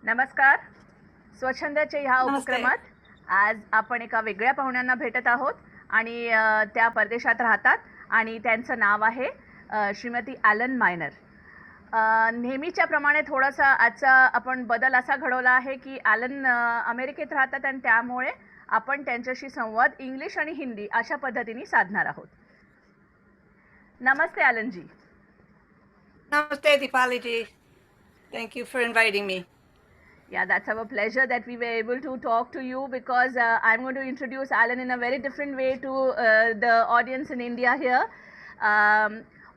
नमस्कार. स्वच्छंदाच्या ह्या नमस्ते. उपक्रमात आज आपण एका वेगळ्या पाहुण्यांना भेटत आहोत आणि त्या परदेशात राहतात आणि त्यांचं नाव आहे श्रीमती ॲलन मायनर. नेहमीच्या प्रमाणे थोडासा आजचा आपण बदल असा घडवला आहे की ॲलन अमेरिकेत राहतात आणि त्यामुळे आपण त्यांच्याशी संवाद इंग्लिश आणि हिंदी अशा पद्धतीने साधणार आहोत. नमस्ते Allen ji. Namaste, Deepali ji. Thank you for inviting me. Yeah, that's our pleasure that we were able to talk to you because I'm going to introduce Alan in a very different way to the audience in India here.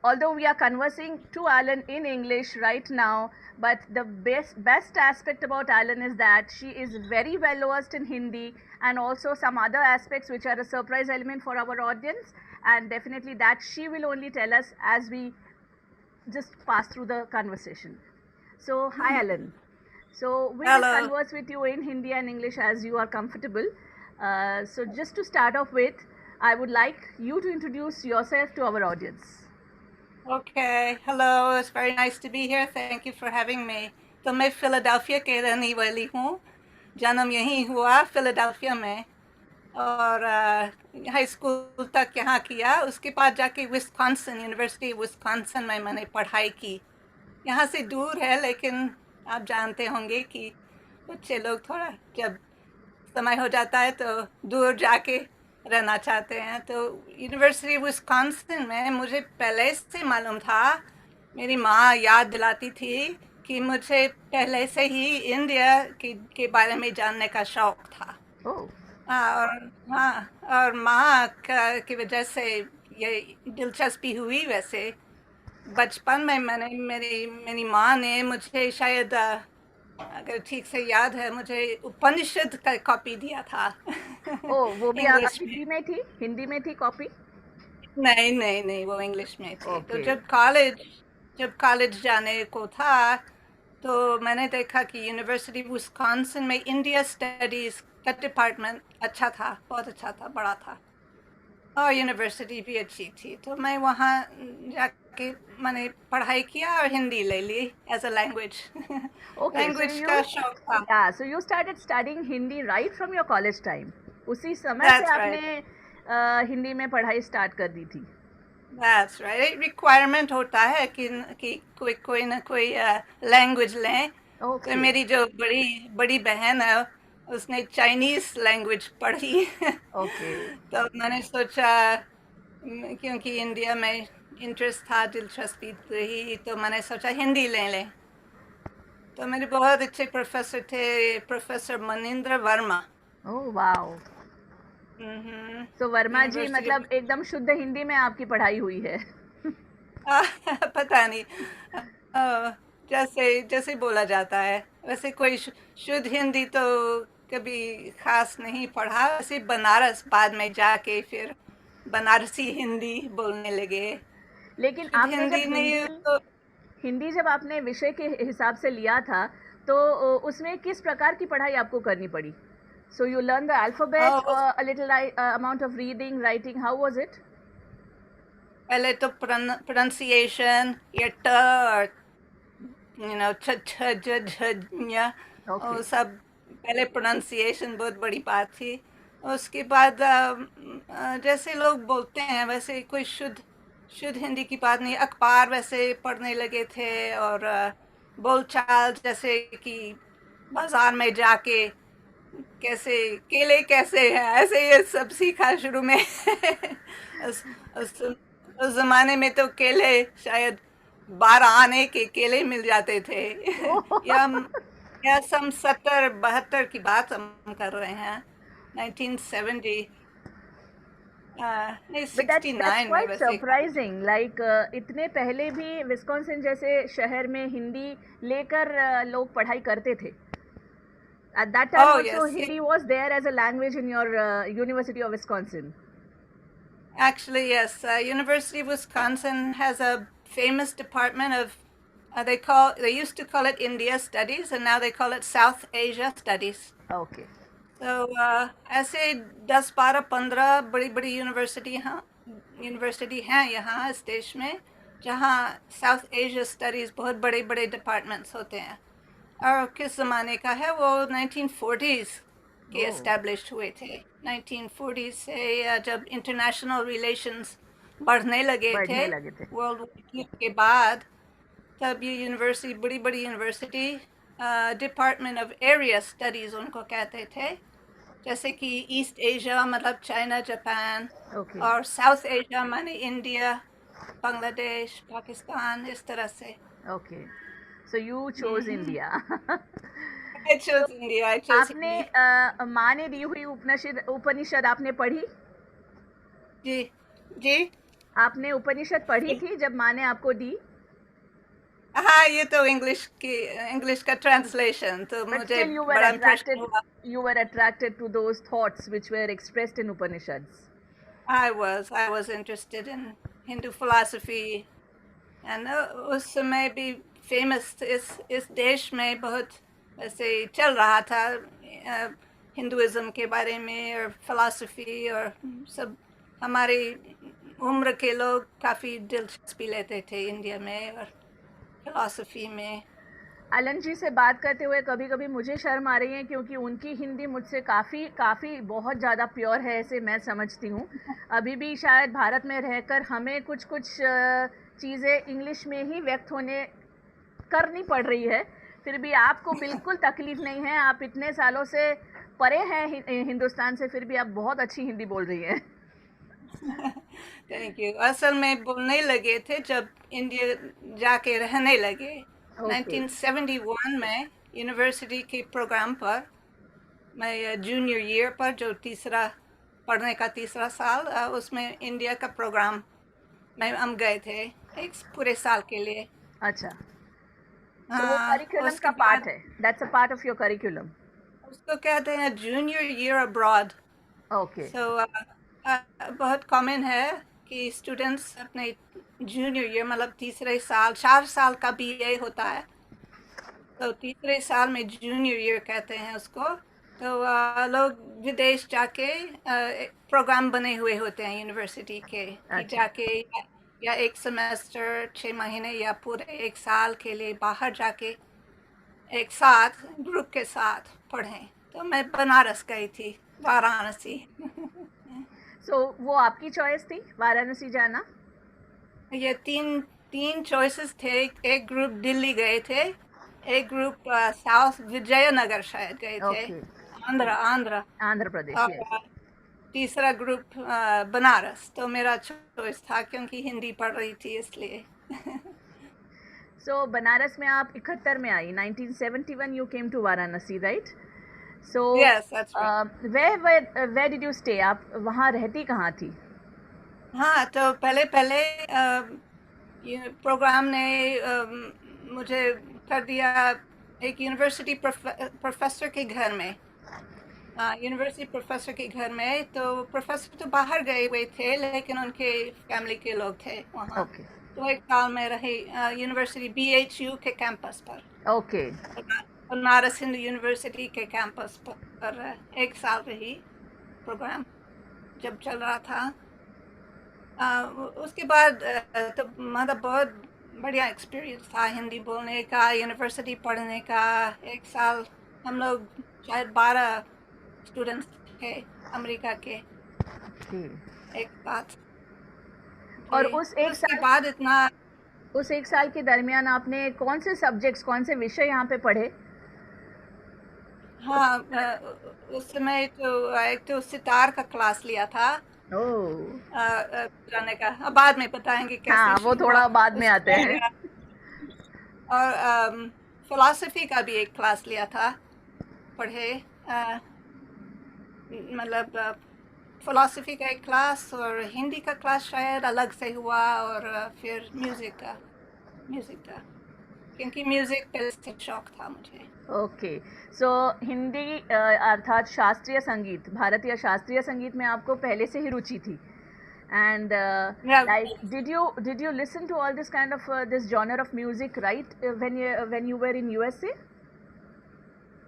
Although we are conversing to Alan in English right now, but the best aspect about Alan is that she is very well versed in Hindi and also some other aspects which are a surprise element for our audience, and definitely that she will only tell us as we just pass through the conversation. So, hi Alan. So we will Hello. converse with you in Hindi and English as you are comfortable. So just to start off with, I would like you to introduce yourself to our audience. Okay. Hello. It's very nice to be here. Thank you for having me. तो मैं Philadelphia के रहने वाली हूँ. जन्म यहीं हुआ Philadelphia में और हाई स्कूल तक यहाँ किया. उसके बाद जाके विस्कॉन्सिन यूनिवर्सिटी विस्कॉन्सिन में मैंने पढ़ाई की. यहाँ से दूर है लेकिन आप जानते होंगे कि बच्चे लोग थोड़ा जब समय हो जाता है तो दूर जाके रहना चाहते हैं. तो यूनिवर्सिटी विस्कॉन्सिन में मुझे पहले से मालूम था, मेरी माँ याद दिलाती थी कि मुझे पहले से ही इंडिया के बारे में जानने का शौक था. Oh, और माँ की वजह से ये दिलचस्पी हुई. वैसे बचपन में मेरी माँ ने मुझे शायद अगर ठीक से याद है मुझे उपनिषद का कॉपी दिया था. oh, वो भी इंग्लिश में. हिंदी में थी? हिंदी में थी कॉपी? नहीं, वो इंग्लिश में थी. तो Okay. जब कॉलेज जाने को था तो मैंने देखा कि यूनिवर्सिटी विस्कॉन्सिन में इंडिया स्टडीज़ का डिपार्टमेंट अच्छा था, बहुत अच्छा था, बड़ा था और यूनिवर्सिटी भी अच्छी थी. तो मैं वहाँ जाके मैंने पढ़ाई किया और हिंदी ले ली as a language. Okay. Language का शौक था. Yeah, so you started studying Hindi right from your college time. उसी समय से That's right. आपने हिंदी में पढ़ाई स्टार्ट कर दी थी. That's right. रिक्वायरमेंट होता है कि कोई ना कोई लैंग्वेज लें. तो Okay. मेरी जो बड़ी बहन है उसने चाइनीज़ लैंग्वेज पढ़ी. Okay. तो मैंने सोचा क्योंकि इंडिया में इंटरेस्ट था, दिलचस्पी रही, तो मैंने सोचा हिंदी ले लें. तो मेरे बहुत अच्छे प्रोफेसर थे, professor Manindra Verma. Oh wow. तो वर्मा जी यूनिवर्सिटी. मतलब एकदम शुद्ध हिंदी में आपकी पढ़ाई हुई है. पता नहीं. जैसे बोला जाता है वैसे कोई शुद्ध हिंदी तो कभी खास नहीं पढ़ा. वैसे बनारस बाद में जाके फिर बनारसी हिंदी बोलने लगे. लेकिन शुद्ध आपने हिंदी जब नहीं तो हिंदी जब आपने विषय के हिसाब से लिया था तो उसमें किस प्रकार की पढ़ाई आपको करनी पड़ी? So you learn the alphabet, a little amount of reading, writing, how was it? पहले तो प्रोनाउंसिएशन ये ट और छ छ ज झ ञ और सब. पहले प्रोनाउंसिएशन बहुत बड़ी बात थी. उसके बाद जैसे लोग बोलते हैं वैसे कोई शुद्ध हिंदी की बात नहीं. अखबार वैसे पढ़ने लगे थे और बोलचाल जैसे कि बाजार में जाके केले कैसे हैं ऐसे ये सब सीखा शुरू में. उस ज़माने में तो केले शायद 12 आने के केले मिल जाते थे. या सम 70-72 की बात हम कर रहे हैं. 1970 नहीं But that's 69 में quite वैसे. surprising. Like इतने पहले भी विस्कॉन्सिन जैसे शहर में हिंदी लेकर लोग पढ़ाई करते थे. At that time Oh also yes, Hindi was there as a language in your University of Wisconsin. actually yes. University of Wisconsin has a famous department of they used to call it India Studies and now they call it South Asia Studies. Okay. तो ऐसे 10-12-15 बड़ी university हैं यहाँ इस देश में जहाँ south Asia studies बहुत बड़े डिपार्टमेंट्स होते हैं. और किस ज़माने का है वो 1940s के ओह, एस्टेब्लिश हुए थे। 1940 से जब इंटरनेशनल रिलेशंस बढ़ने लगे थे बढ़ने लगे थे। वर्ल्ड वॉर के बाद, तब ये यूनिवर्सिटी, बड़ी बड़ी university, department of area studies उनको कहते थे, जैसे कि ईस्ट एशिया मतलब चाइना, जापान, ओके, और साउथ एशिया माने इंडिया, बांग्लादेश, पाकिस्तान, इस तरह से। Okay, so you chose India. I chose India. I chose आपने Hindi. माँ ने दी हुई उपनिषद उपनिषद आपने पढ़ी? जी जी। आपने उपनिषद पढ़ी थी जब माँ ने आपको दी? हाँ, ये तो इंग्लिश का ट्रांसलेशन, तो But मुझे still you were बड़ा इम्प्रेशन attracted, हुआ। you were attracted to those thoughts which were expressed in Upanishads. I was interested in Hindu philosophy, and उस समय भी फेमस इस देश में बहुत ऐसे चल रहा था हिंदुइज्म के बारे में और फिलॉसफी, और सब हमारी उम्र के लोग काफ़ी दिलचस्पी लेते थे इंडिया में और फिलॉसफी में। अलन जी से बात करते हुए कभी कभी मुझे शर्म आ रही है क्योंकि उनकी हिंदी मुझसे काफ़ी काफ़ी बहुत ज़्यादा प्योर है, ऐसे मैं समझती हूँ। अभी भी शायद भारत में रहकर हमें कुछ कुछ चीज़ें इंग्लिश में ही व्यक्त होने करनी पड़ रही है। फिर भी आपको बिल्कुल तकलीफ नहीं है, आप इतने सालों से परे हैं हिंदुस्तान से, फिर भी आप बहुत अच्छी हिंदी बोल रही हैं। Thank you. असल में बोलने लगे थे जब इंडिया जाके रहने लगे। ओके, 1971 में यूनिवर्सिटी के प्रोग्राम पर, मैं जूनियर ईयर पर, जो तीसरा पढ़ने का तीसरा साल, उसमें इंडिया का प्रोग्राम में हम गए थे एक पूरे साल के लिए। अच्छा, तो वो हाँ, करिकुलम उसके का पार्ट बाद है, that's a part of your curriculum. उसको कहते हैं जूनियर ईयर अब्रॉड। ओके, सो बहुत कॉमन है कि स्टूडेंट्स अपने जूनियर ईयर मतलब तीसरे साल, 4 साल का बीए होता है, तो तीसरे साल में जूनियर ईयर कहते हैं उसको। तो लोग विदेश जाके प्रोग्राम बने हुए होते हैं यूनिवर्सिटी के, कि अच्छा, जाके या एक सेमेस्टर 6 महीने या पूरे एक साल के लिए बाहर जाके एक साथ ग्रुप के साथ पढ़ें। तो मैं बनारस गई थी, वाराणसी। सो वो आपकी चॉइस थी वाराणसी जाना? ये तीन तीन चॉइसेस थे। एक ग्रुप दिल्ली गए थे, एक ग्रुप साउथ विजयनगर शायद गए थे, ओके, आंध्र, आंध्र प्रदेश, और यस। तीसरा ग्रुप बनारस। तो मेरा चॉइस था क्योंकि हिंदी पढ़ रही थी इसलिए। सो बनारस में आप 71 में आई, 1971 you came to Varanasi, right? So yes, that's right. Where did you stay, आप वहाँ रहती कहाँ थी? हाँ, तो पहले पहले ये प्रोग्राम ने मुझे कर दिया एक यूनिवर्सिटी प्रोफेसर के घर में। यूनिवर्सिटी प्रोफेसर के घर में, तो प्रोफेसर तो बाहर गए हुए थे लेकिन उनके फैमिली के लोग थे वहाँ। ओके, तो एक साल में रही यूनिवर्सिटी BHU के कैंपस पर, ओके, बनारस हिंदू यूनिवर्सिटी के कैंपस पर एक साल रही प्रोग्राम जब चल रहा था। उसके बाद तो मतलब बहुत बढ़िया एक्सपीरियंस था हिंदी बोलने का, यूनिवर्सिटी पढ़ने का। एक साल हम लोग शायद 12 स्टूडेंट्स थे अमेरिका के ओके। एक साथ। और जी, उसके बाद इतना। उस एक साल के दरमियान आपने कौन से सब्जेक्ट्स, कौन से विषय यहाँ पे पढ़े? हाँ, उस समय तो एक तो सितार का क्लास लिया था, ओह, बजाने का। अब बाद में बताएंगे कैसे हाँ, वो शुरू हुआ थोड़ा बाद में आते उसके। हैं। और फिलॉसफी का भी एक क्लास लिया था, पढ़े। मतलब फिलॉसफी का एक क्लास, और हिंदी का क्लास शायद अलग से हुआ, और फिर म्यूज़िक का, क्योंकि म्यूज़िक पहले से शौक था मुझे। ओके, सो हिंदी अर्थात शास्त्रीय संगीत, भारतीय शास्त्रीय संगीत में आपको पहले से ही रुचि थी। And Yeah, like did you listen to all this kind of this genre of music, right, when you were in USA?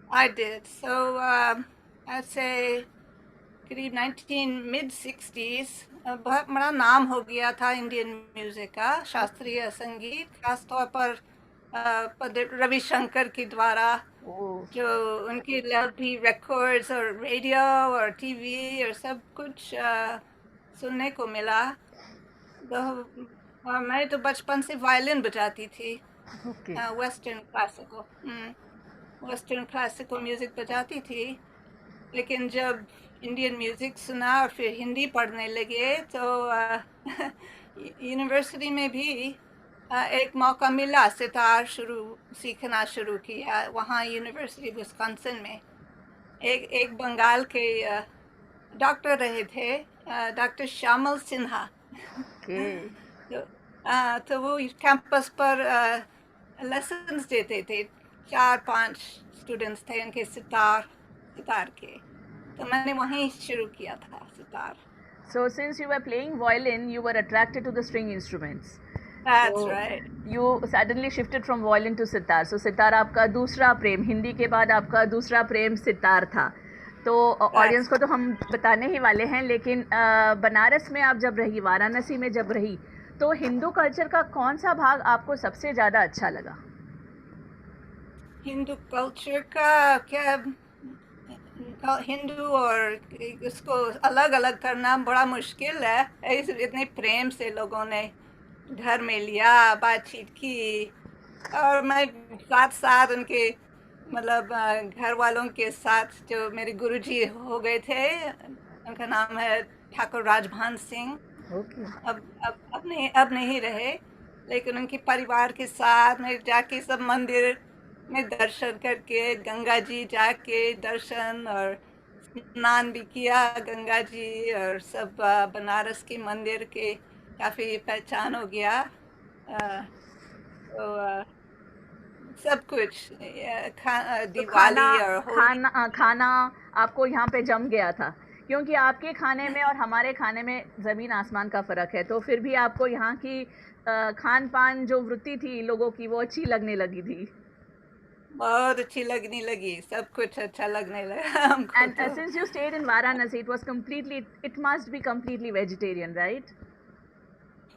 I did. So I'd say करीब 19 मिड 60s बहुत बड़ा नाम हो गया था इंडियन म्यूज़िक का, शास्त्रीय संगीत, खास तौर पर रविशंकर के द्वारा, ओह, जो उनकी भी रिकॉर्ड्स और रेडियो और टीवी और सब कुछ सुनने को मिला। तो और मैं तो बचपन से वायलिन बजाती थी, ओके, वेस्टर्न क्लासिकल म्यूजिक बजाती थी। लेकिन जब इंडियन म्यूजिक सुना और फिर हिंदी पढ़ने लगे तो यूनिवर्सिटी में भी एक मौका मिला, सितार सीखना शुरू किया वहाँ यूनिवर्सिटी विस्कॉन्सिन में। एक बंगाल के डॉक्टर रहे थे, डॉक्टर श्यामल सिन्हा। ओके, तो वो कैंपस पर लेसन्स देते थे, 4-5 स्टूडेंट्स थे उनके सितार के। तो मैंने वहीं शुरू किया था sitar. So since you were playing violin, you were attracted to the string instruments. That's So right. you suddenly shifted from violin to sitar. So sitar आपका दूसरा प्रेम, हिंदी के बाद आपका दूसरा प्रेम सितार था। तो ऑडियंस को तो हम बताने ही वाले हैं, लेकिन बनारस में आप जब रही, वाराणसी में जब रही, तो हिंदू कल्चर का कौन सा भाग आपको सबसे ज़्यादा अच्छा लगा? हिंदू कल्चर का क्या, हिंदू और इसको अलग अलग करना बड़ा मुश्किल है। इतने प्रेम से लोगों ने घर में लिया, बातचीत की, और मैं साथ साथ उनके मतलब घर वालों के साथ, जो मेरे गुरुजी हो गए थे, उनका नाम है ठाकुर राजभान सिंह। अब नहीं रहे, लेकिन उनके परिवार के साथ मैं जाके सब मंदिर में दर्शन करके, गंगा जी जाके दर्शन और स्नान भी किया गंगा जी, और सब बनारस के मंदिर के काफ़ी पहचान हो गया। तो सब कुछ दिवाली और होली, खाना आपको यहाँ पे जम गया था, क्योंकि आपके खाने में और हमारे खाने में ज़मीन आसमान का फ़र्क है। तो फिर भी आपको यहाँ की खान पान जो वृत्ति थी लोगों की, वो अच्छी लगने लगी थी। बहुत अच्छी लगने लगी, सब कुछ अच्छा लगने लगा हमको। And since you stayed in Varanasi, it must be completely vegetarian, right?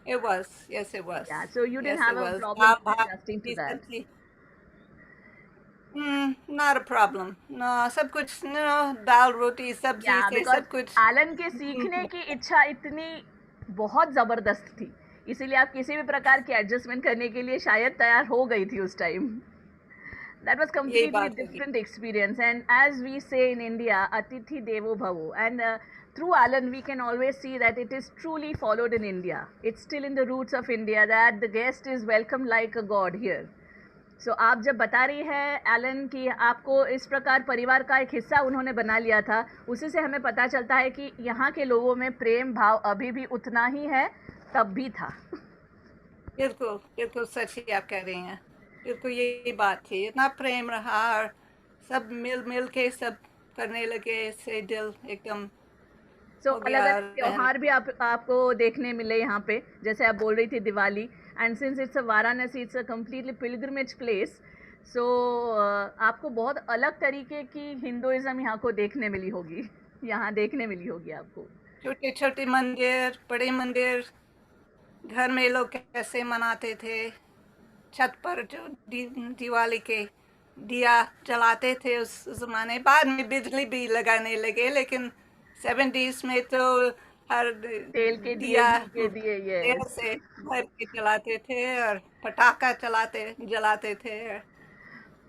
It was, yes, it was. Yeah, so you didn't Yes, have it a was. problem adjusting to that. Not a problem. No, सब कुछ, दाल रोटी सब्जी Yeah, से because सब कुछ। Elon के सीखने की इच्छा इतनी बहुत ज़बरदस्त थी, इसीलिए आप किसी भी प्रकार की एडजस्टमेंट करने के लिए शायद तैयार हो गई थी उस time. That was completely different experience, and as we say in India, Atithi Devo Bhavo, and through Alan we can always see that it is truly followed in India. It's still in the roots of India that the guest is welcomed like a god here. So आप जब बता रही है Elon कि आपको इस प्रकार परिवार का एक हिस्सा उन्होंने बना लिया था, उसी से हमें पता चलता है कि यहाँ के लोगों में प्रेम भाव अभी भी उतना ही है, तब भी था। बिल्कुल बिल्कुल सच ही आप कह रही हैं, बिल्कुल यही बात थी, इतना प्रेम रहा और सब मिल के सब करने लगे, से दिल एकदम। So अलग अलग त्योहार भी आपको देखने मिले यहाँ पे, जैसे आप बोल रही थी Diwali, and since it's a Varanasi, it's a completely pilgrimage place, so आपको बहुत अलग तरीके की हिंदुइज्म यहाँ को देखने मिली होगी, यहाँ देखने मिली होगी आपको। छोटे छोटे मंदिर, बड़े मंदिर, घर में लोग कैसे मनाते थे, छत पर जो दिवाली के दिया जलाते थे उस ज़माने। बाद में बिजली भी लगाने लगे, लेकिन 70s में तो हर तेल के दिया दिए ये तेल से भर के जलाते थे और पटाखा जलाते थे।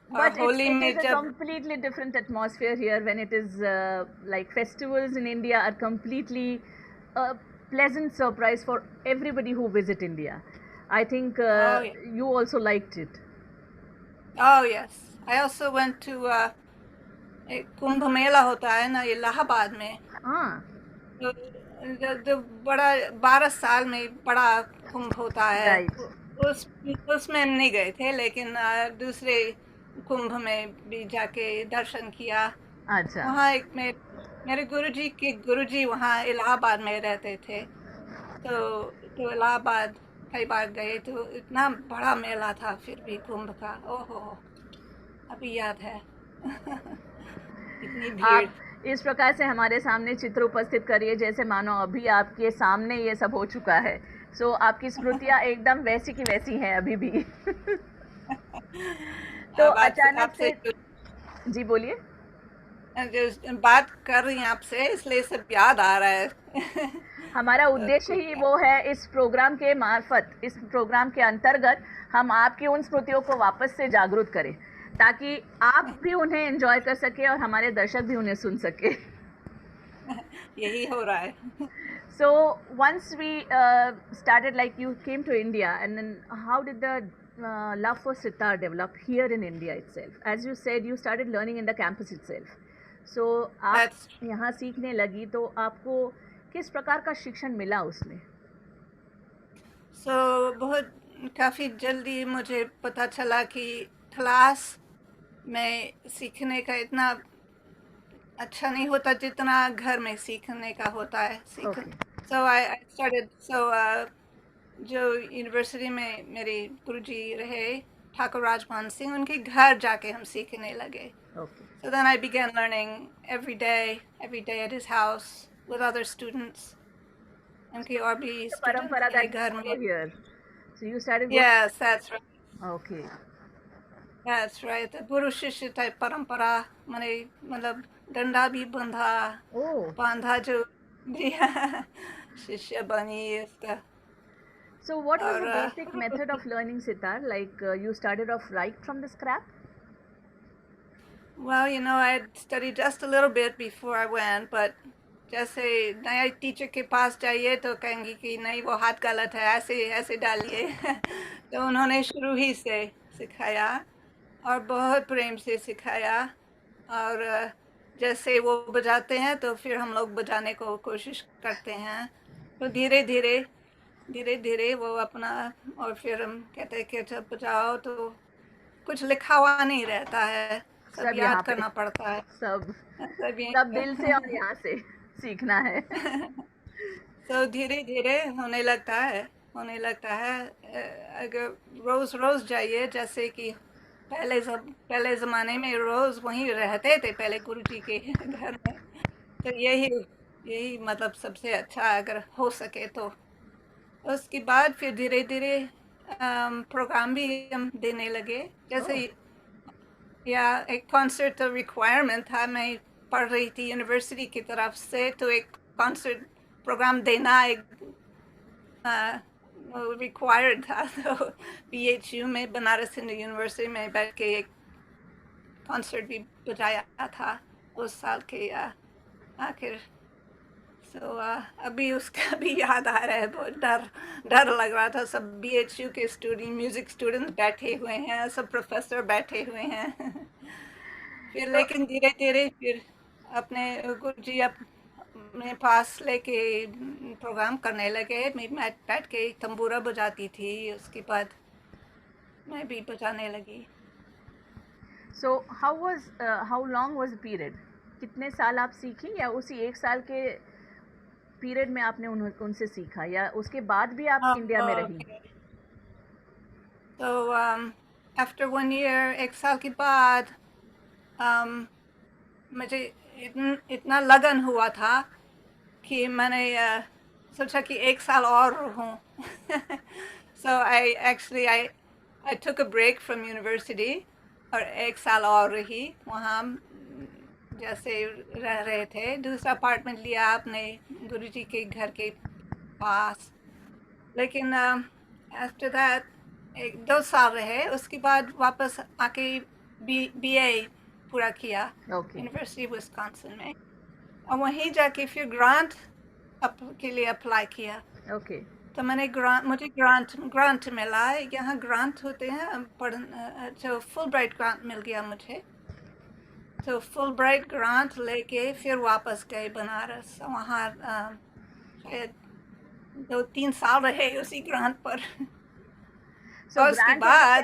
But होली में it is a completely different atmosphere here when it is like festivals in India are completely a pleasant surprise for everybody who visit India. I think you also liked it. Oh yes, I also went to Kumbh Mela होता है ना इलाहाबाद में। हाँ। जो बड़ा 12 साल में बड़ा कुंभ होता है। Right. उसमें नहीं गए थे, लेकिन दूसरे कुंभ में भी जाके दर्शन किया। अच्छा। वहाँ एक मेरे गुरुजी वहाँ इलाहाबाद में रहते थे, तो इलाहाबाद कई बार गए, तो इतना बड़ा मेला था फिर भी कुंभ का, ओहो अभी याद है। इतनी भीड़। आप इस प्रकार से हमारे सामने चित्र उपस्थित करिए जैसे मानो अभी आपके सामने ये सब हो चुका है। सो आपकी स्मृतियाँ एकदम वैसी की वैसी हैं अभी भी। तो अब अचानक आपसे से, जी बोलिए। जो बात कर रही हैं आपसे, इसलिए सब याद आ रहा है। हमारा तो उद्देश्य कुछ ही वो है, इस प्रोग्राम के मार्फत, इस प्रोग्राम के अंतर्गत हम आपकी उन स्मृतियों को वापस से जागरूक करें, ताकि आप भी उन्हें एंजॉय कर सके और हमारे दर्शक भी उन्हें सुन सके। यही हो रहा है। So once we started, like you came to India, and then how did the love for sitar develop here in India itself? As you said, you started learning in the campus itself. So आप That's यहाँ सीखने लगी, तो आपको किस प्रकार का शिक्षण मिला उसमें? बहुत काफ़ी जल्दी मुझे पता चला कि क्लास में सीखने का इतना अच्छा नहीं होता जितना घर में सीखने का होता है। Okay. So I started, जो यूनिवर्सिटी में मेरे गुरुजी रहे ठाकुर राजमान सिंह, उनके घर जाके हम सीखने लगे। Okay. So then I began learning every day at his house with other students. उनके और भी The students parampara थे that घर you में। follow here. So you started going. Yes, that's right. Okay. That's right. गुरु शिष्य type परंपरा, माने मतलब डंडा भी बंधा, Oh. बांधा जो भी शिष्य बनी इसका। So what was और the basic method of learning sitar? Like you started off right from the scrap? well, you know, I studied just a little bit before I went, but जैसे नया teacher के पास जाइए तो कहेंगे कि नहीं वो हाथ गलत है, ऐसे ऐसे डालिए। तो उन्होंने शुरू ही से सिखाया और बहुत प्रेम से सिखाया। और जैसे वो बजाते हैं तो फिर हम लोग बजाने को कोशिश करते हैं। तो धीरे धीरे वो अपना, और फिर हम कहते हैं कि जब बजाओ तो कुछ लिखा हुआ नहीं रहता है, सब सब यहाँ याद पे, करना पड़ता है। सब सब यहीं सब पे। दिल से और यहाँ से सीखना है। तो धीरे धीरे होने लगता है। अगर रोज रोज जाइए, जैसे कि पहले ज़माने में रोज वहीं रहते थे पहले गुरुजी के घर में, तो यही मतलब सबसे अच्छा अगर हो सके तो। उसके बाद फिर धीरे धीरे प्रोग्राम भी हम देने लगे। जैसे या एक कॉन्सर्ट रिक्वायरमेंट था, मैं पढ़ रही थी यूनिवर्सिटी की तरफ से, तो एक कॉन्सर्ट प्रोग्राम देना एक रिक्वायर्ड था। तो BHU में, बनारस हिंदू यूनिवर्सिटी में बैठ के एक कॉन्सर्ट भी बजाया था उस साल के आखिर। अभी उसका भी याद आ रहा है, बहुत डर लग रहा था। सब BHU के म्यूजिक स्टूडेंट बैठे हुए हैं, सब प्रोफेसर बैठे हुए हैं। फिर तो लेकिन धीरे धीरे फिर अपने गुरुजी अपने पास लेके प्रोग्राम करने लगे। मैं बैठ के तंबूरा बजाती थी, उसके बाद मैं भी बजाने लगी। so how long was the period? कितने साल आप सीखी, या उसी एक साल के पीरियड में आपने उनसे सीखा, या उसके बाद भी आप इंडिया में रही? तो आफ्टर 1 year, एक साल के बाद मुझे इतना लगन हुआ था कि मैंने सोचा कि एक साल और रहूं। So I took a break from university और एक साल और रही वहाँ। जैसे रह रहे थे, दूसरा अपार्टमेंट लिया अपने गुरुजी के घर के पास। लेकिन आफ्टर दैट 2 साल रहे, उसके बाद वापस आके BA पूरा किया यूनिवर्सिटी विस्कॉन्सिन में, और वहीं जाके फिर ग्रांट के लिए अप्लाई किया। तो मैंने मुझे ग्रांट मिला। यहाँ ग्रांट होते हैं तो फुल ब्राइट ग्रांट मिल गया मुझे। तो फुल ब्राइट ग्रांट लेके फिर वापस गए बनारस। वहाँ शायद 2-3 साल रहे उसी ग्रांट पर। So और उसके बाद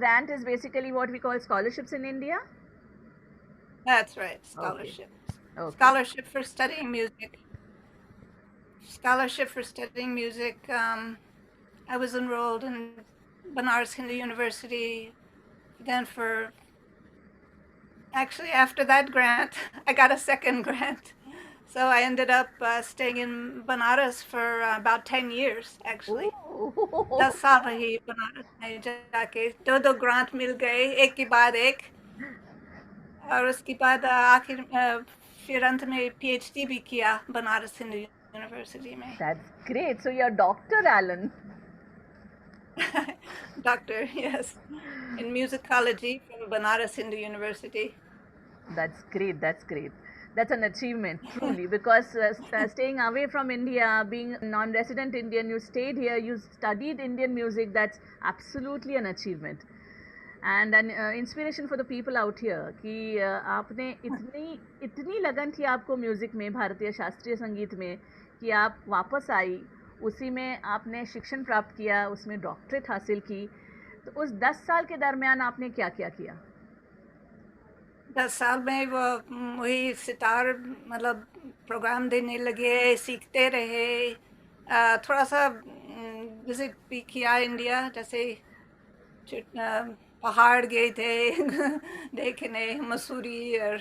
grant is basically what we call scholarships in India? That's right, scholarship. Okay. Scholarship for studying music. Scholarship for studying music. I was enrolled in Banaras Hindu University. Then actually after that grant, I got a second grant. So I ended up staying in Banaras for about 10 years, actually. Oh, 10 साल रही बनारस में जाके, 2 grant मिल गए एक के बाद एक, और उसके बाद आखिर फिर अंत में पीएचडी भी किया बनारस हिंदू यूनिवर्सिटी में। That's great. So you're Dr. Alan. Doctor, yes, in musicology from Banaras Hindu University. That's great. That's great. That's an achievement, truly, because staying away from India, being non-resident Indian, you stayed here, you studied Indian music. That's absolutely an achievement, and an inspiration for the people out here. कि आपने इतनी लगन थी आपको music में, भारतीय शास्त्रीय संगीत में, कि आप वापस आई, उसी में आपने शिक्षण प्राप्त किया, उसमें डॉक्टरेट हासिल की. तो उस 10 साल के दरमियान आपने क्या क्या किया? 10 साल में वो वही सितार मतलब प्रोग्राम देने लगे, सीखते रहे, थोड़ा सा विजिट भी किया इंडिया, जैसे पहाड़ गए थे देखने, मसूरी और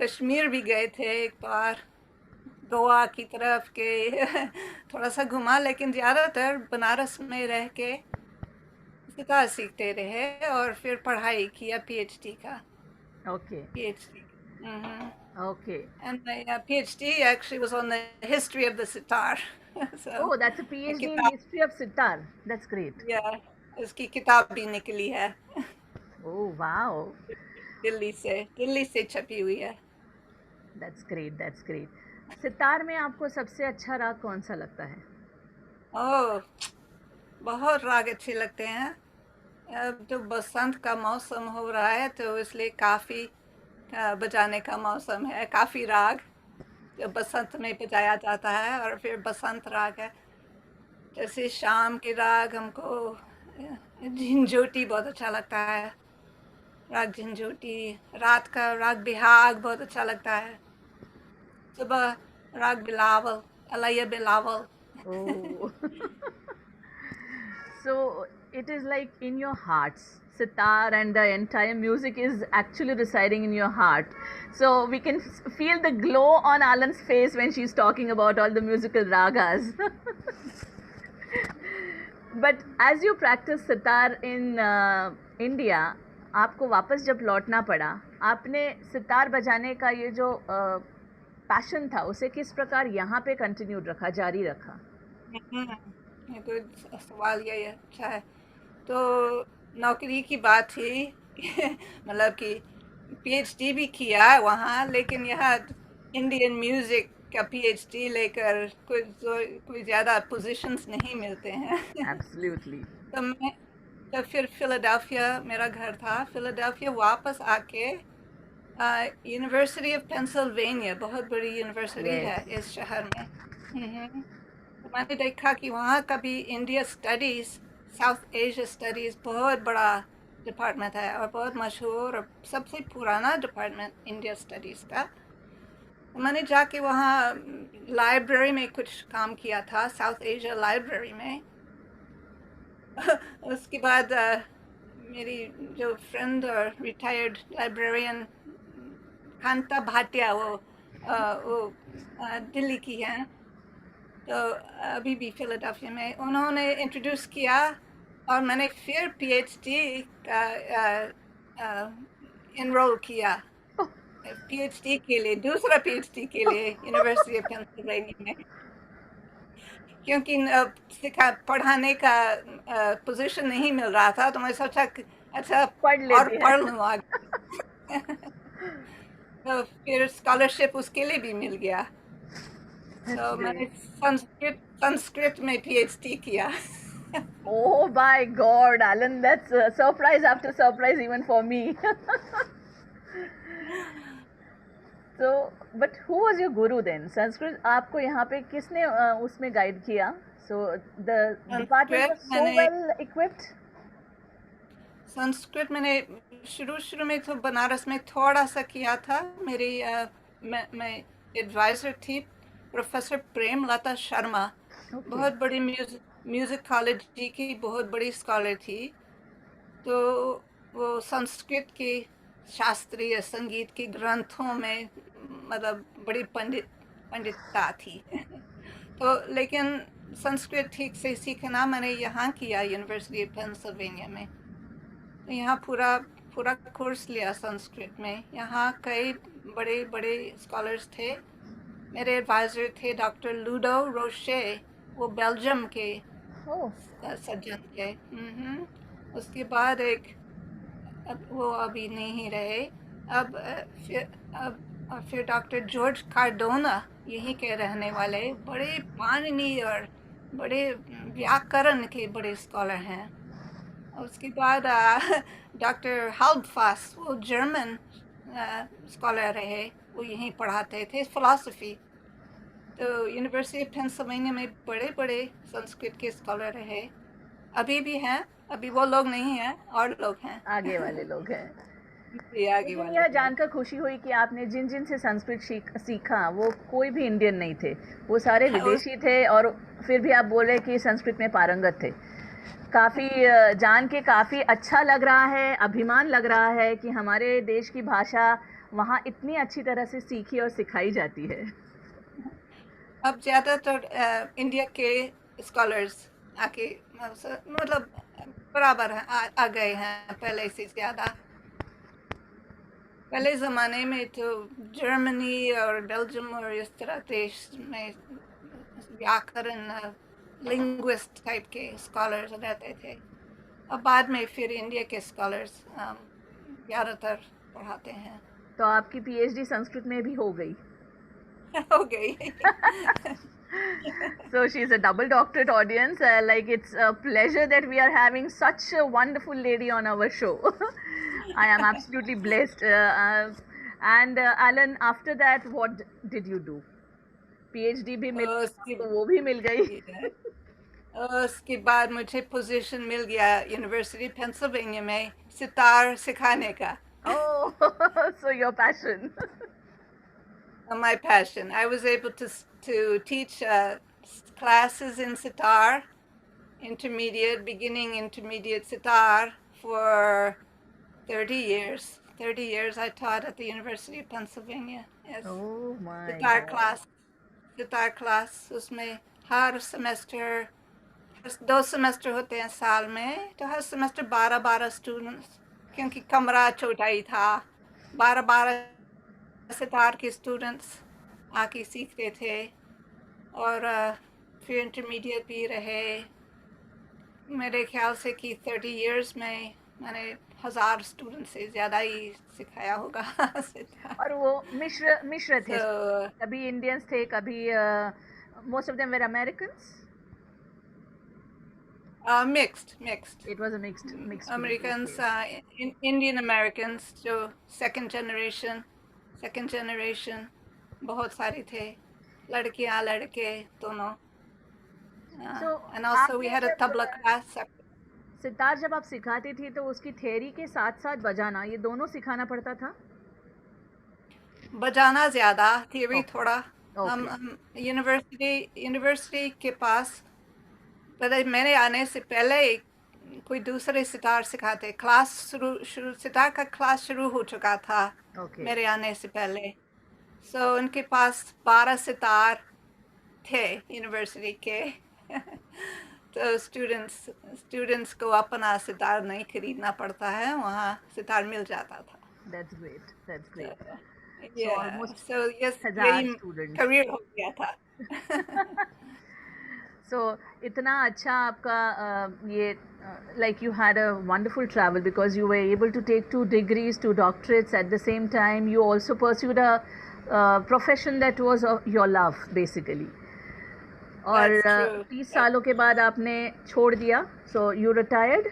कश्मीर भी गए थे एक बार, गोवा की तरफ के थोड़ा सा घुमा, लेकिन ज़्यादातर बनारस में रह के सितार सीखते रहे और फिर पढ़ाई किया पीएचडी का. Okay. PhD. Mm-hmm. Okay. And my PhD actually was on the history of the sitar. So, Oh, that's a PhD in किताब, history of sitar. That's great. yeah, उसकी किताब भी निकली है Oh, wow. दिल्ली से छपी हुई है. That's great. That's great. Sitar में आपको सबसे अच्छा राग कौन सा लगता है? ओह, बहुत राग अच्छे लगते हैं. अब तो बसंत का मौसम हो रहा है, तो इसलिए काफ़ी बजाने का मौसम है. काफ़ी राग जो बसंत में बजाया जाता है, और फिर बसंत राग है, जैसे शाम के राग हमको झिंझोटी बहुत अच्छा लगता है, राग झिंझोटी. रात का राग बिहाग बहुत अच्छा लगता है. सुबह राग Bilawal, अलैया Bilawal. Oh. So it is like in your hearts. Sitar and the entire music is actually residing in your heart. So we can feel the glow on Alan's face when she's talking about all the musical ragas. But as you practice sitar in India, आपको वापस जब लौटना पड़ा, आपने सितार बजाने का ये जो पैशन था, उसे किस प्रकार यहाँ पे कंटिन्यूड रखा, जारी रखा? ये तो सवाल ये अच्छा है. तो नौकरी की बात थी मतलब कि पीएचडी भी किया वहाँ, लेकिन यहाँ इंडियन म्यूजिक का पीएचडी लेकर कोई ज़्यादा पोजीशंस नहीं मिलते हैं. Absolutely. तो फिर फिलाडेल्फिया मेरा घर था. फिलाडेल्फिया वापस आके यूनिवर्सिटी ऑफ पेंसिल्वेनिया, बहुत बड़ी यूनिवर्सिटी Yes. है इस शहर में. तो मैंने देखा कि वहाँ का भी India studies, south Asia studies बहुत बड़ा डिपार्टमेंट है, और बहुत मशहूर और सबसे पुराना डिपार्टमेंट इंडिया स्टडीज़ का. तो मैंने जाके वहाँ लाइब्रेरी में कुछ काम किया था, साउथ एशिया लाइब्रेरी में. उसके बाद मेरी जो फ्रेंड और रिटायर्ड लाइब्रेरियन कांता भाटिया, वो दिल्ली की हैं, तो अभी भी फिलाडेल्फिया में, उन्होंने इंट्रोड्यूस किया, और मैंने फिर पीएचडी का इनरोल किया, पीएचडी के लिए, दूसरा पीएचडी के लिए यूनिवर्सिटी ऑफ पेंसिल्वेनिया में, क्योंकि पढ़ाने का पोजीशन नहीं मिल रहा था. तो मैं सोचा अच्छा पढ़ लूँ आगे. तो फिर स्कॉलरशिप उसके लिए भी मिल गया. तो मैंने संस्कृत में पीएचडी किया. Oh my God, Alan, that's a surprise after surprise even for me. So, but who was your guru then? Sanskrit आपको यहाँ पे किसने उसमें गाइड किया? So the department was so well equipped. Sanskrit मैंने शुरू में तो बनारस में थोड़ा सा किया था. मेरी मैं एडवाइज़र थी प्रोफेसर प्रेमलता शर्मा. बहुत बड़ी म्यूजिकोलॉजी की बहुत बड़ी स्कॉलर थी. तो वो संस्कृत की शास्त्रीय संगीत के ग्रंथों में मतलब बड़ी पंडितता थी. तो लेकिन संस्कृत ठीक से सीखना मैंने यहाँ किया यूनिवर्सिटी ऑफ पेंसिल्वेनिया में। तो यहाँ पूरा पूरा कोर्स लिया संस्कृत में। यहाँ कई बड़े बड़े स्कॉलर्स थे। मेरे एडवाइज़र थे डॉक्टर लूडो रोशे, वो बेल्जियम के ओह, सर्जन थे। उसके बाद वो अभी नहीं रहे। फिर डॉक्टर जॉर्ज कार्डोना, यहीं के रहने वाले, बड़े पाणिनि और बड़े व्याकरण के बड़े स्कॉलर हैं। उसके बाद डॉक्टर हाल्बफास, वो जर्मन स्कॉलर रहे, वो यहीं पढ़ाते थे फिलॉसफी। तो यूनिवर्सिटी ऑफ पेंसिल्वेनिया में बड़े बड़े संस्कृत के स्कॉलर रहे, अभी भी हैं। अभी वो लोग नहीं हैं, और लोग हैं, आगे वाले लोग हैं। ये आगे मुझे वाले यह लोग। जानकर खुशी हुई कि आपने जिन जिन से संस्कृत सीखा वो कोई भी इंडियन नहीं थे, वो सारे विदेशी थे, और फिर भी आप बोले कि संस्कृत में पारंगत थे। काफ़ी जान के काफ़ी अच्छा लग रहा है, अभिमान लग रहा है कि हमारे देश की भाषा वहाँ इतनी अच्छी तरह से सीखी और सिखाई जाती है। अब ज़्यादातर इंडिया के स्कॉलर्स आके मतलब बराबर हैं, आ गए हैं पहले से ज़्यादा। पहले ज़माने में तो जर्मनी और बेल्जियम और इस तरह देश में व्याकरण लिंग्विस्ट टाइप के स्कॉलर्स रहते थे। अब बाद में फिर इंडिया के स्कॉलर्स ज़्यादातर पढ़ाते हैं। तो आपकी पीएचडी संस्कृत में भी हो गई? हो गई। So she's a double doctorate audience. Like, it's a pleasure that we are having such a wonderful lady on our show. I am absolutely blessed. And Alan, after that, what did you do? PhD भी मिल तो वो भी मिल गई। उसके बाद मुझे position मिल गया university Pennsylvania में सितार सिखाने का। Oh, so your passion. My passion. I was able to teach classes in sitar, beginning intermediate sitar, for 30 years. 30 years I taught at the University of Pennsylvania. Yes. Oh my Sitar God. class. Sitar class, उसमें हर semester 2 semester होते हैं साल में, तो हर semester 12-12 students, क्योंकि कमरा छोटा ही था, 12-12 सितार के स्टूडेंट्स आके सीखते थे। और फिर इंटरमीडिएट भी रहे। मेरे ख्याल से कि 30 इयर्स में मैंने 1000 स्टूडेंट से ज़्यादा ही सिखाया होगा सितार। और वो मिश्र थे, कभी इंडियंस थे, कभी most of them were Americans? Mixed. It was a mixed Americans, group, yes. Indian Americans, जो second generation, बहुत सारे थे, लड़कियां लड़के दोनों। So, and also we had a tabla class. Sitar जब आप सिखाती थी तो उसकी थ्योरी के साथ साथ बजाना, ये दोनों सिखाना पड़ता था? बजाना ज़्यादा, थ्योरी थोड़ा। हम यूनिवर्सिटी के पास मैंने आने से पहले कोई दूसरे सितार सिखाते, क्लास शुरू सितार का क्लास शुरू हो चुका था मेरे आने से पहले। सो उनके पास 12 सितार थे यूनिवर्सिटी के। तो स्टूडेंट्स को अपना सितार नहीं खरीदना पड़ता है, वहाँ सितार मिल जाता था। That's great. Yeah. So yes, 1000 students. Career हो गया था। So इतना अच्छा आपका ये like you had a wonderful travel because you were able to take 2 degrees, 2 doctorates at the same time. You also pursued a profession that was your love basically. और 30 सालों के बाद आपने छोड़ दिया, so you retired?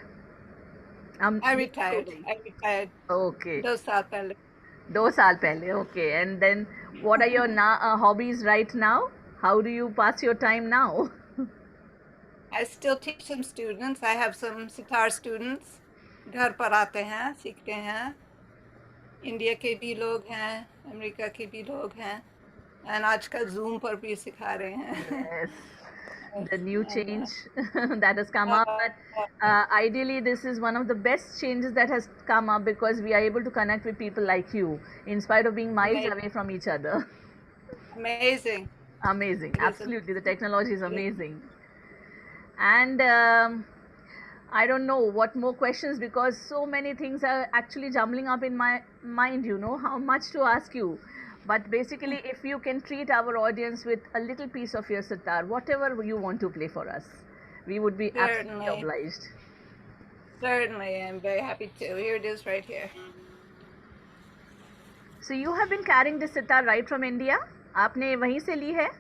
I retired. Okay. 2 साल पहले. 2 साल पहले. Okay. And then what are your hobbies right now? How do you pass your time now? I still teach some students. I have some sitar students. घर पर आते हैं, सीखते हैं। इंडिया के भी लोग हैं, अमेरिका के भी लोग हैं, and आजकल Zoom पर भी सिखा रहे हैं। Yes, the new change that has come up. But ideally, this is one of the best changes that has come up because we are able to connect with people like you, in spite of being miles away from each other. Amazing. Absolutely, the technology is amazing. And I don't know what more questions, because so many things are actually jumbling up in my mind, you know, how much to ask you. But basically, if you can treat our audience with a little piece of your sitar, whatever you want to play for us, we would be absolutely Certainly. obliged. Certainly, I'm very happy to. Here it is right here. So you have been carrying this sitar right from India? आपने वहीं से ली है? ये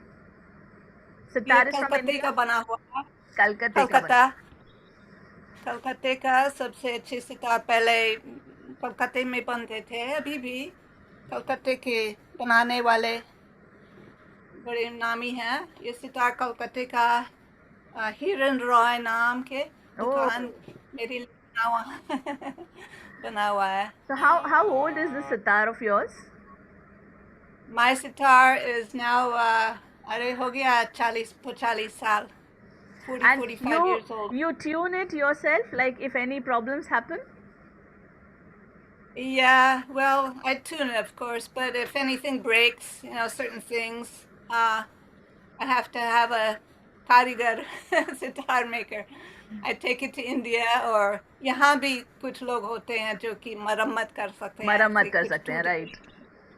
Sitar is from कलकत्ते India? का बना हुआ है। कलकत्ते का कलकत्ता बना. कलकत्ते का सबसे अच्छे सितार पहले कलकत्ते में बनते थे, अभी भी कलकत्ते के बनाने वाले बड़े नामी हैं। ये सितार कलकत्ते का हिरन रॉय नाम के दुकान मेरी बना हुआ है। So how old is this sitar of yours? My sitar is now अरे हो गया 40-45 साल, 40-45 years old. You tune it yourself, like if any problems happen? Yeah, well, I tune it, of course, but if anything breaks, you know, certain things, I have to have a karigar sitar maker. I take it to India, or यहाँ भी कुछ लोग होते हैं जो कि मरम्मत कर सकते हैं। मरम्मत कर सकते हैं, right?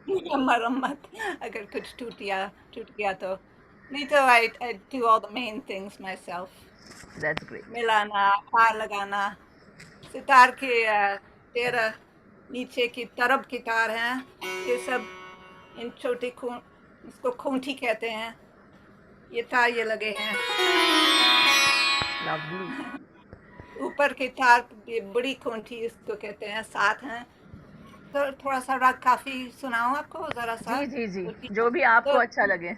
मरम्मत अगर कुछ टूट गया तो नहीं तो I do all the main things myself. That's great. मिलाना, तार लगाना, सितार के 13 नीचे की तरफ की तार हैं, ये सब इन छोटे इसको खूंटी कहते हैं, ये तार ये लगे हैं। Lovely. ऊपर की तार ये बड़ी खूंटी इसको कहते हैं, 7 हैं। तो थोड़ा सा राग काफी सुनाऊं आपको जरा सा? जी जी जी, जो भी आपको अच्छा लगे।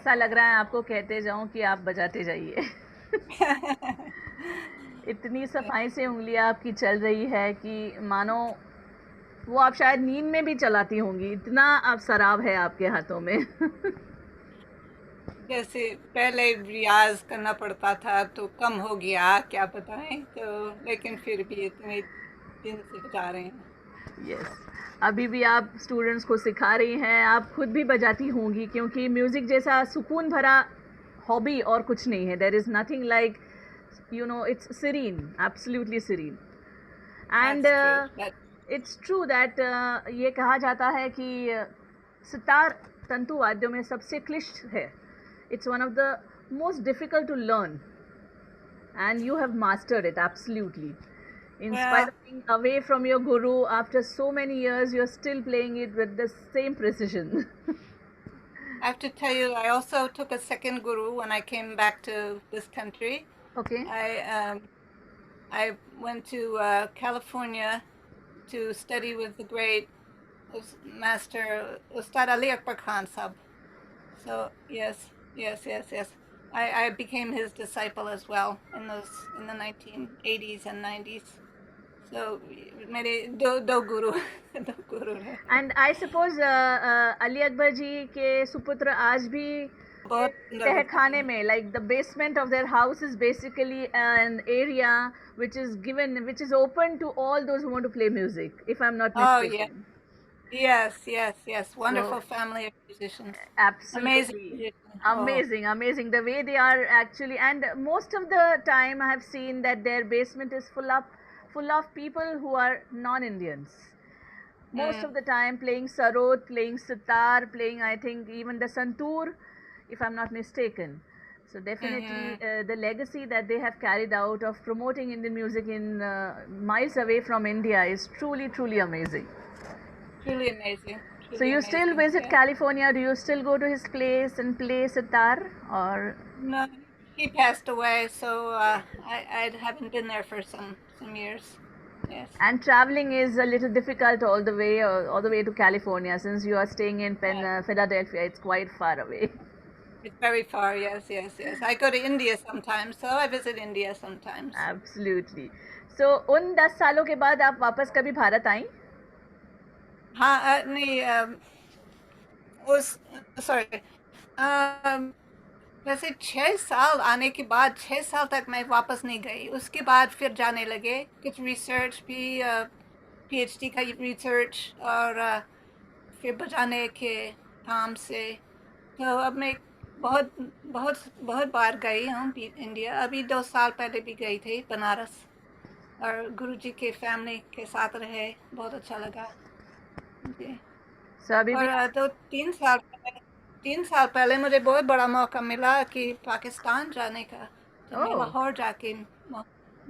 ऐसा लग रहा है आपको कहते जाऊं कि आप बजाते जाइए। इतनी सफाई से उंगलियां आपकी चल रही है कि मानो वो आप शायद नींद में भी चलाती होंगी, इतना आप सराब है आपके हाथों में। जैसे पहले रियाज करना पड़ता था तो कम हो गया, क्या बताएं, तो लेकिन फिर भी इतने दिन से बजा रहे हैं। यस, अभी भी आप स्टूडेंट्स को सिखा रही हैं, आप खुद भी बजाती होंगी, क्योंकि म्यूज़िक जैसा सुकून भरा हॉबी और कुछ नहीं है. There is nothing like, you know, it's serene, absolutely serene. And That's true. That it's true that ये कहा जाता है कि सितार तंतु वाद्यों में सबसे क्लिष्ट है. It's one of the most difficult to learn, and you have mastered it absolutely. In spite well, of being away from your guru after so many years, you're still playing it with the same precision. I have to tell you, I also took a second guru when I came back to this country. Okay. I went to California to study with the great master Ustad Ali Akbar Khan Sahab. So yes. I became his disciple as well in the 1980s and 90s. So मेरे दो गुरु दो गुरु हैं. And I suppose Ali Akbar ji के सुपुत्र आज भी बहुत तहखाने में, like the basement of their house is basically an area which is open to all those who want to play music, if I'm not mistaken. Yes. Wonderful family of musicians. Absolutely. Amazing. The way they are actually, and most of the time I have seen that their basement is full of people who are non-Indians. Most of the time playing sarod, playing sitar, playing, I think, even the santoor, if I'm not mistaken. So definitely the legacy that they have carried out of promoting Indian music in miles away from India is truly amazing. Truly amazing. So you still visit California? Do you still go to his place and play sitar, or? No, he passed away, so I haven't been there for some years. Yes. And traveling is a little difficult all the way to California, since you are staying in Philadelphia. It's quite far away. It's very far. Yes. I go to India sometimes, so I visit India sometimes. Absolutely. So उन 10 सालों के बाद आप वापस कभी भारत आई? हाँ, नहीं, sorry. वैसे 6 साल आने के बाद 6 साल तक मैं वापस नहीं गई. उसके बाद फिर जाने लगे, कुछ रिसर्च भी, PhD का रिसर्च, और फिर बजाने के काम से. तो अब मैं बहुत बार गई हूँ इंडिया. अभी 2 साल पहले भी गई थी बनारस, और गुरुजी के फैमिली के साथ रहे, बहुत अच्छा लगा. So अभी और तो 3 साल पहले मुझे बहुत बड़ा मौका मिला कि पाकिस्तान जाने का. तो मैं लाहौर जाके,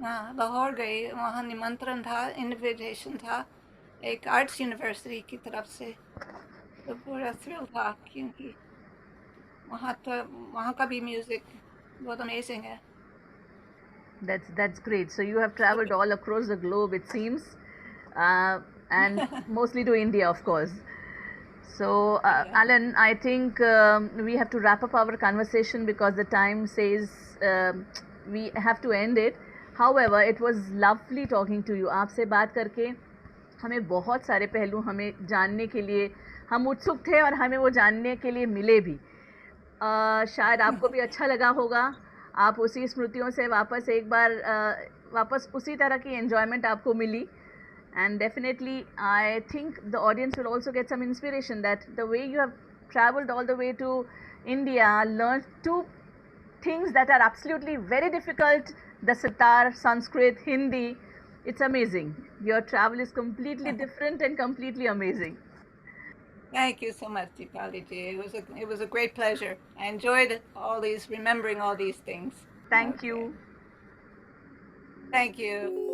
लाहौर गई. वहाँ निमंत्रण था, इनविटेशन था एक आर्ट्स यूनिवर्सिटी की तरफ से. तो पूरा थ्रिल था, क्योंकि वहाँ का भी म्यूजिक बहुत अमेजिंग है. That's great. So you have traveled all across the globe, it seems, and mostly to India, of course. So, Alan, I think we have to wrap up our conversation because the time says we have to end it. However, it was lovely talking to you. आपसे बात करके हमें बहुत सारे पहलू हमें जानने के लिए हम उत्सुक थे, और हमें वो जानने के लिए मिले भी. शायद आपको भी अच्छा लगा होगा. आप उसी स्मृतियों से वापस एक बार वापस उसी तरह की एन्जॉयमेंट आपको मिली. And definitely I think the audience will also get some inspiration that the way you have traveled all the way to India, learned 2 things that are absolutely very difficult, the sitar, Sanskrit, Hindi. It's amazing. Your travel is completely different and completely amazing. Thank you so much, Deepali ji. It was a great pleasure. I enjoyed remembering all these things. Thank you. Thank you.